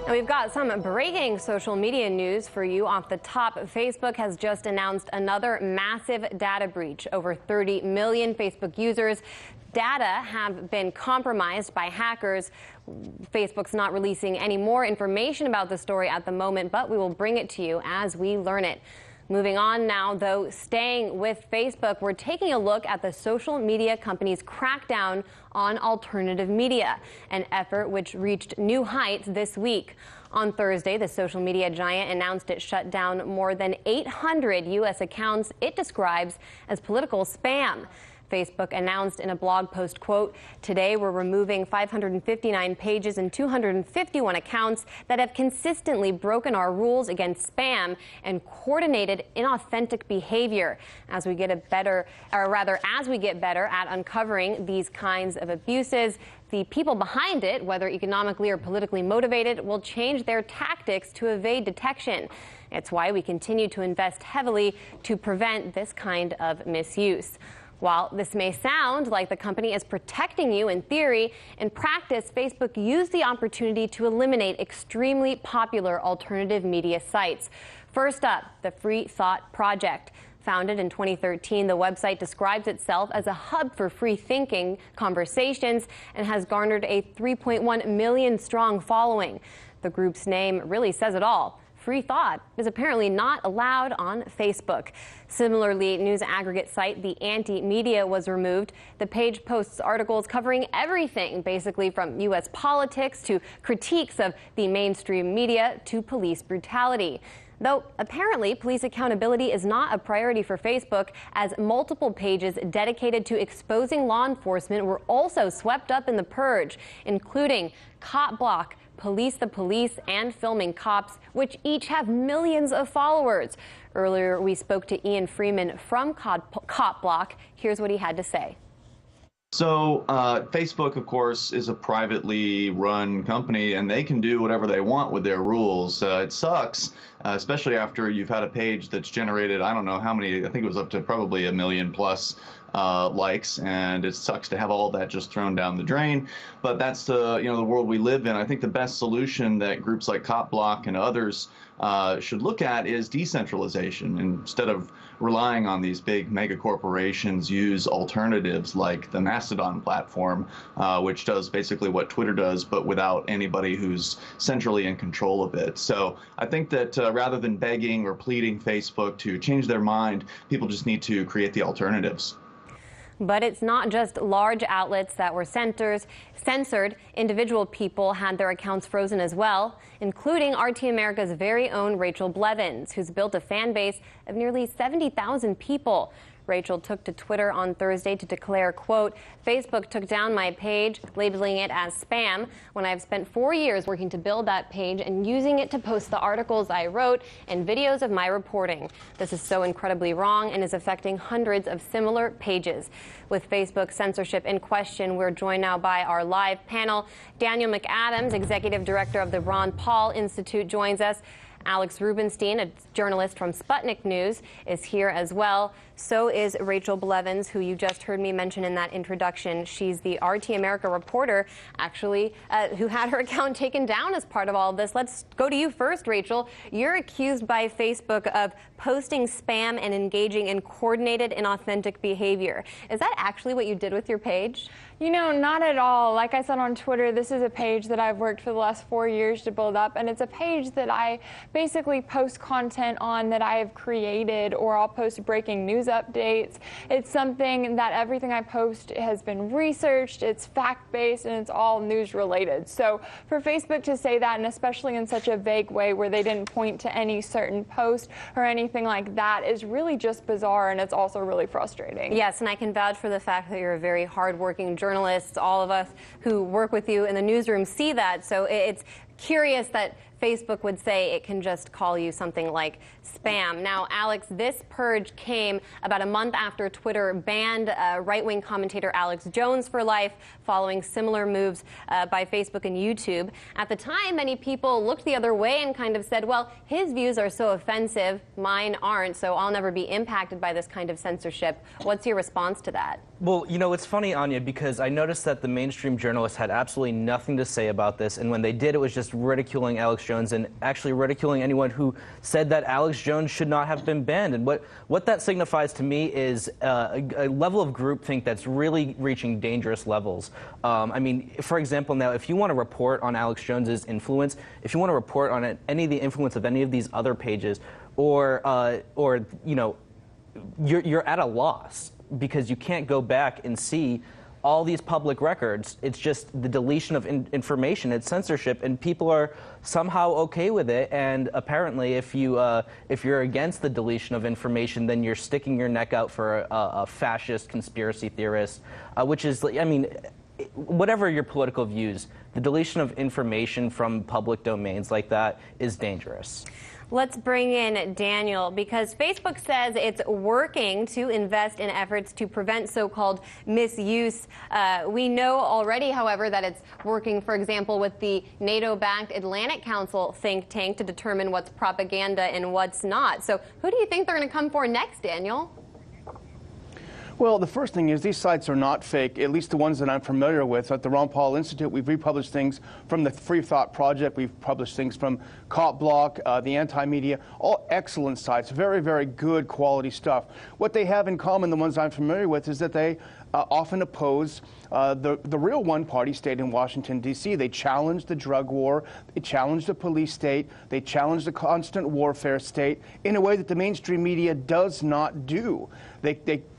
And we've got some breaking social media news for you off the top. Facebook has just announced another massive data breach. Over 30 million Facebook users' data have been compromised by hackers. Facebook's not releasing any more information about the story at the moment, but we will bring it to you as we learn it. Moving on now, though, staying with Facebook, we're taking a look at the social media company's crackdown on alternative media, an effort which reached new heights this week. On Thursday, the social media giant announced it shut down more than 800 U.S. accounts it describes as political spam. Facebook announced in a blog post, quote, "Today we're removing 559 pages and 251 accounts that have consistently broken our rules against spam and coordinated inauthentic behavior. As we get better at uncovering these kinds of abuses, the people behind it, whether economically or politically motivated, will change their tactics to evade detection. It's why we continue to invest heavily to prevent this kind of misuse." While this may sound like the company is protecting you in theory, in practice, Facebook used the opportunity to eliminate extremely popular alternative media sites. First up, the Free Thought Project. Founded in 2013, the website describes itself as a hub for free thinking conversations and has garnered a 3.1 million strong following. The group's name really says it all. Free thought is apparently not allowed on Facebook. Similarly, news aggregate site The Anti-Media was removed. The page posts articles covering everything, basically from U.S. politics to critiques of the mainstream media to police brutality. Though apparently police accountability is not a priority for Facebook, as multiple pages dedicated to exposing law enforcement were also swept up in the purge, including Cop Block, Police the Police, and Filming Cops, which each have millions of followers. Earlier, we spoke to Ian Freeman from Cop Block. Here's what he had to say. So Facebook, of course, is a privately run company, and they can do whatever they want with their rules. It sucks, especially after you've had a page that's generated, I don't know how many, I think it was up to probably 1 million plus likes, and it sucks to have all that just thrown down the drain. But that's the world we live in. I think the best solution that groups like Cop Block and others should look at is decentralization. Instead of relying on these big mega corporations, use alternatives like the Mastodon platform, which does basically what Twitter does, but without anybody who's centrally in control of it. So I think that rather than begging or pleading Facebook to change their mind, people just need to create the alternatives. But it's not just large outlets that were censored. Individual people had their accounts frozen as well, including RT America's very own Rachel Blevins, who's built a fan base of nearly 70,000 people. Rachel took to Twitter on Thursday to declare, quote, "Facebook took down my page, labeling it as spam, when I've spent 4 years working to build that page and using it to post the articles I wrote and videos of my reporting. This is so incredibly wrong and is affecting hundreds of similar pages." With Facebook censorship in question, we're joined now by our live panel. Daniel McAdams, Executive Director of the Ron Paul Institute, joins us. Alex Rubinstein, a journalist from Sputnik News, is here as well. So is Rachel Blevins, who you just heard me mention in that introduction. She's the RT America reporter, actually, who had her account taken down as part of all of this. Let's go to you first, Rachel. You're accused by Facebook of posting spam and engaging in coordinated inauthentic behavior. Is that actually what you did with your page? You know, not at all. Like I said on Twitter, this is a page that I've worked for the last 4 years to build up, and it's a page that I basically post content on that I have created, or I'll post breaking news updates. It's something that everything I post has been researched, it's fact-based, and it's all news-related. So for Facebook to say that, and especially in such a vague way where they didn't point to any certain post or anything like that, is really just bizarre, and it's also really frustrating. Yes, and I can vouch for the fact that you're a very hardworking journalist. All of us who work with you in the newsroom see that. So it's curious that Facebook would say it can just call you something like spam. Now, Alex, this purge came about a month after Twitter banned right-wing commentator Alex Jones for life, following similar moves by Facebook and YouTube. At the time, many people looked the other way and kind of said, well, his views are so offensive, mine aren't, so I'll never be impacted by this kind of censorship. What's your response to that? Well, you know, it's funny, Anya, because I noticed that the mainstream journalists had absolutely nothing to say about this, and when they did, it was just ridiculing Alex Jones and actually ridiculing anyone who said that Alex Jones should not have been banned. And what that signifies to me is a level of groupthink that's really reaching dangerous levels. I mean, for example, now, if you want to report on Alex Jones's influence, if you want to report on any of the influence of any of these other pages, or you know, you're at a loss, because you can't go back and see all these public records. It's just the deletion of information. It's censorship, and people are somehow okay with it. And apparently, if you're against the deletion of information, then you're sticking your neck out for a fascist conspiracy theorist, which is, I mean, whatever your political views, the deletion of information from public domains like that is dangerous. Let's bring in Daniel, because Facebook says it's working to invest in efforts to prevent so-called misuse. We know already, however, that it's working, for example, with the NATO-backed Atlantic Council think tank to determine what's propaganda and what's not. So who do you think they're going to come for next, Daniel? Well, the first thing is these sites are not fake, at least the ones that I'm familiar with. At the Ron Paul Institute, we've republished things from the Free Thought Project. We've published things from Cop Block, the Anti-Media, all excellent sites, very, very good quality stuff. What they have in common, the ones I'm familiar with, is that they often oppose the real one-party state in Washington, D.C. They challenge the drug war, they challenge the police state, they challenge the constant warfare state in a way that the mainstream media does not do.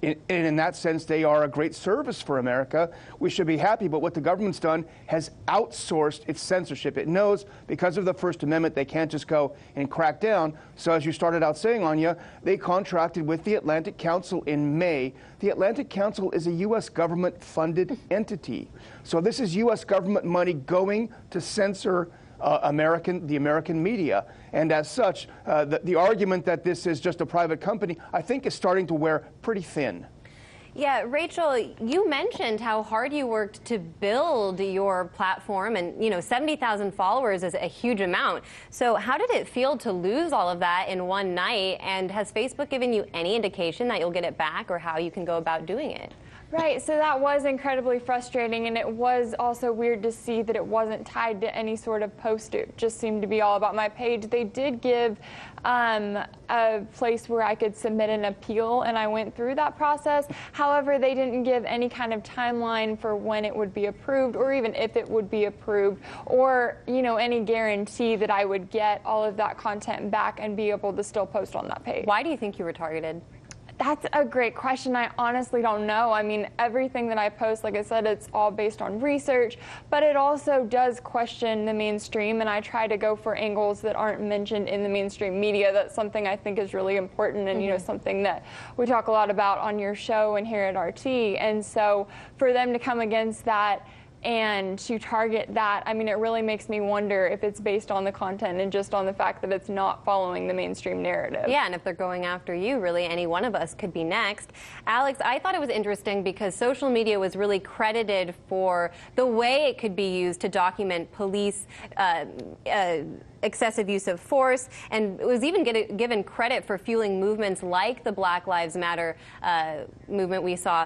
In that sense, they are a great service for America. We should be happy, but what the government's done has outsourced its censorship. It knows because of the First Amendment they can't just go and crack down. So as you started out saying, Anya, they contracted with the Atlantic Council in May. The Atlantic Council is a U.S. government-funded entity. So this is U.S. government money going to censor the American media. And as such, the argument that this is just a private company, I think, is starting to wear pretty thin. Yeah, Rachel, you mentioned how hard you worked to build your platform, and 70,000 followers is a huge amount. So how did it feel to lose all of that in one night? And has Facebook given you any indication that you'll get it back, or how you can go about doing it? Right, so that was incredibly frustrating, and it was also weird to see that it wasn't tied to any sort of post. It just seemed to be all about my page. They did give a place where I could submit an appeal, and I went through that process. However, they didn't give any kind of timeline for when it would be approved, or even if it would be approved, or any guarantee that I would get all of that content back and be able to still post on that page. Why do you think you were targeted? That's a great question. I honestly don't know. I mean, everything that I post, like I said, it's all based on research, but it also does question the mainstream, and I try to go for angles that aren't mentioned in the mainstream media. That's something I think is really important, and something that we talk a lot about on your show and here at RT. And so for them to come against that and to target that, I mean, it really makes me wonder if it's based on the content and just on the fact that it's not following the mainstream narrative. Yeah, and if they're going after you, really any one of us could be next. Alex, I thought it was interesting because social media was really credited for the way it could be used to document police excessive use of force, and it was even given credit for fueling movements like the Black Lives Matter movement we saw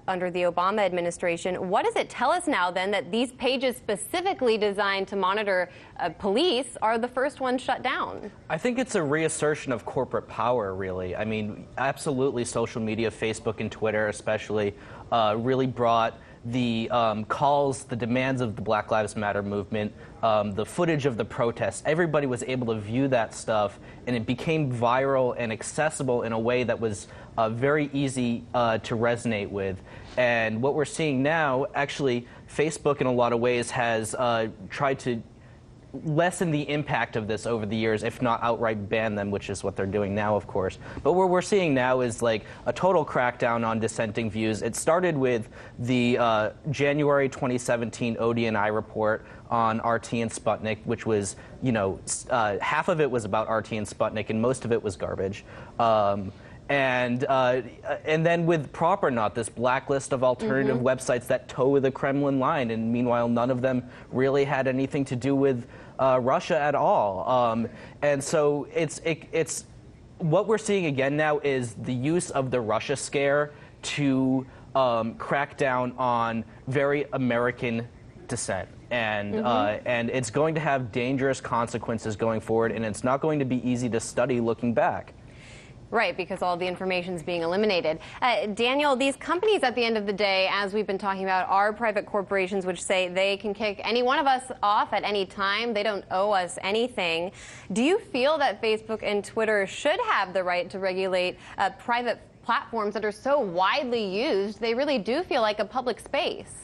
under the Obama administration. What does it tell us now, then, that these pages specifically designed to monitor police are the first ones shut down? I think it's a reassertion of corporate power, really. I mean, absolutely, social media, Facebook and Twitter especially, really brought the calls, the demands of the Black Lives Matter movement, the footage of the protests. Everybody was able to view that stuff, and it became viral and accessible in a way that was very easy to resonate with. And what we're seeing now, actually, Facebook in a lot of ways has tried to lessen the impact of this over the years, if not outright ban them, which is what they're doing now, of course. But what we're seeing now is like a total crackdown on dissenting views. It started with the January 2017 ODNI report on RT and Sputnik, which was, half of it was about RT and Sputnik, and most of it was garbage. And then with PropOrNot, this blacklist of alternative websites that toe the Kremlin line, and meanwhile none of them really had anything to do with Russia at all. And so it's what we're seeing again now is the use of the Russia scare to crack down on very American dissent. And it's going to have dangerous consequences going forward, and it's not going to be easy to study looking back. Right, because all the information is being eliminated. Daniel, these companies at the end of the day, as we've been talking about, are private corporations which say they can kick any one of us off at any time. They don't owe us anything. Do you feel that Facebook and Twitter should have the right to regulate private platforms that are so widely used? They really do feel like a public space.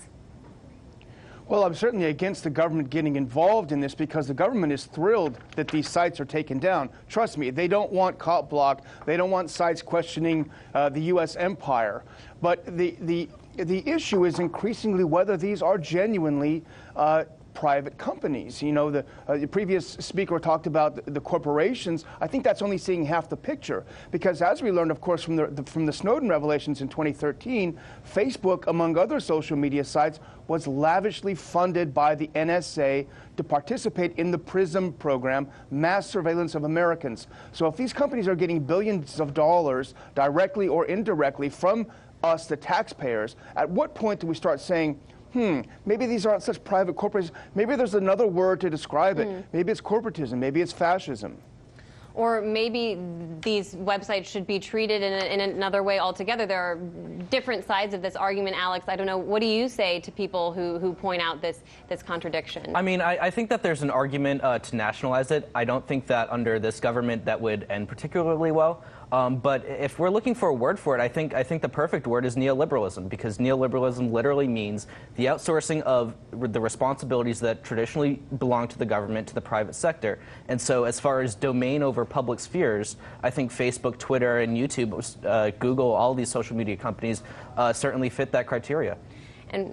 Well, I'm certainly against the government getting involved in this because the government is thrilled that these sites are taken down. Trust me, they don't want cop block. They don't want sites questioning the U.S. empire. But the issue is increasingly whether these are genuinely private companies. You know, the previous speaker talked about the corporations. I think that's only seeing half the picture, because as we learned, of course, from the Snowden revelations in 2013, Facebook, among other social media sites, was lavishly funded by the NSA to participate in the PRISM program, mass surveillance of Americans. So if these companies are getting billions of dollars directly or indirectly from us, the taxpayers, at what point do we start saying, maybe these aren't such private corporations. Maybe there's another word to describe it. Maybe it's corporatism. Maybe it's fascism. Or maybe these websites should be treated in another way altogether. There are different sides of this argument, Alex. I don't know. What do you say to people who point out this contradiction? I mean, I think that there's an argument to nationalize it. I don't think that under this government that would end particularly well. But if we're looking for a word for it, I think the perfect word is neoliberalism, because neoliberalism literally means the outsourcing of the responsibilities that traditionally belong to the government to the private sector. And so as far as domain over public spheres, I think Facebook, Twitter, and YouTube, Google, all these social media companies certainly fit that criteria.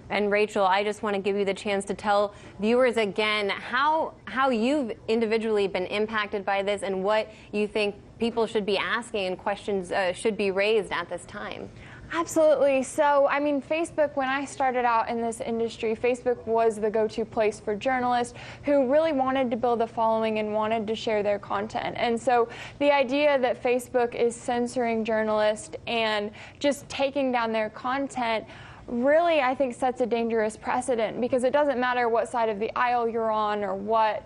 And Rachel, I just want to give you the chance to tell viewers again how you've individually been impacted by this and what you think people should be asking and questions should be raised at this time. Absolutely. So, I mean, Facebook, when I started out in this industry, Facebook was the go-to place for journalists who really wanted to build a following and wanted to share their content. And so the idea that Facebook is censoring journalists and just taking down their content really, I think, sets a dangerous precedent, because it doesn't matter what side of the aisle you're on or what,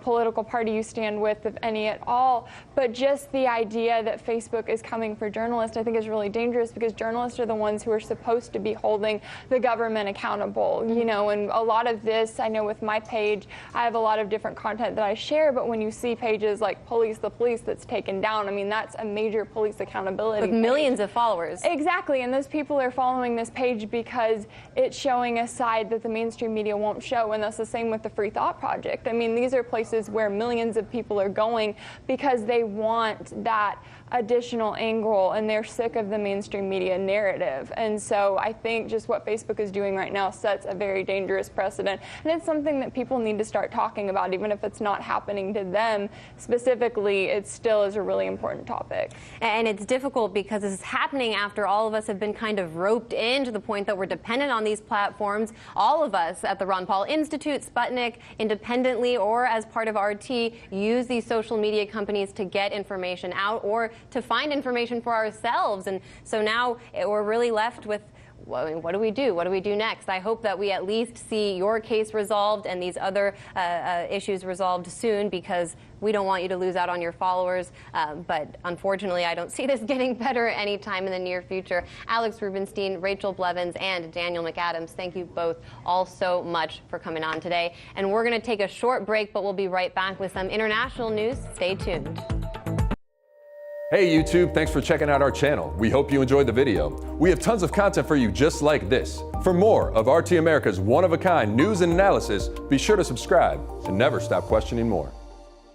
political party you stand with, if any at all. But just the idea that Facebook is coming for journalists, I think, is really dangerous, because journalists are the ones who are supposed to be holding the government accountable, and a lot of this, I know with my page, I have a lot of different content that I share, but when you see pages like Police the Police that's taken down, I mean, that's a major police accountability with millions of followers. Exactly, and those people are following this page because it's showing a side that the mainstream media won't show, and that's the same with the Free Thought Project. I mean, these are places where millions of people are going because they want that additional angle, and they're sick of the mainstream media narrative. And so I think just what Facebook is doing right now sets a very dangerous precedent, and it's something that people need to start talking about. Even if it's not happening to them specifically, it still is a really important topic. And it's difficult because this is happening after all of us have been kind of roped in to the point that we're dependent on these platforms. All of us at the Ron Paul Institute, Sputnik, independently or as part of RT, use these social media companies to get information out or to find information for ourselves. And so now we're really left with, what do we do? What do we do next? I hope that we at least see your case resolved and these other issues resolved soon, because we don't want you to lose out on your followers. But unfortunately, I don't see this getting better anytime in the near future. Alex Rubinstein, Rachel Blevins, and Daniel McAdams, thank you both all so much for coming on today. And we're going to take a short break, but we'll be right back with some international news. Stay tuned. Hey YouTube, thanks for checking out our channel. We hope you enjoyed the video. We have tons of content for you just like this. For more of RT America's one-of-a-kind news and analysis, be sure to subscribe and never stop questioning more.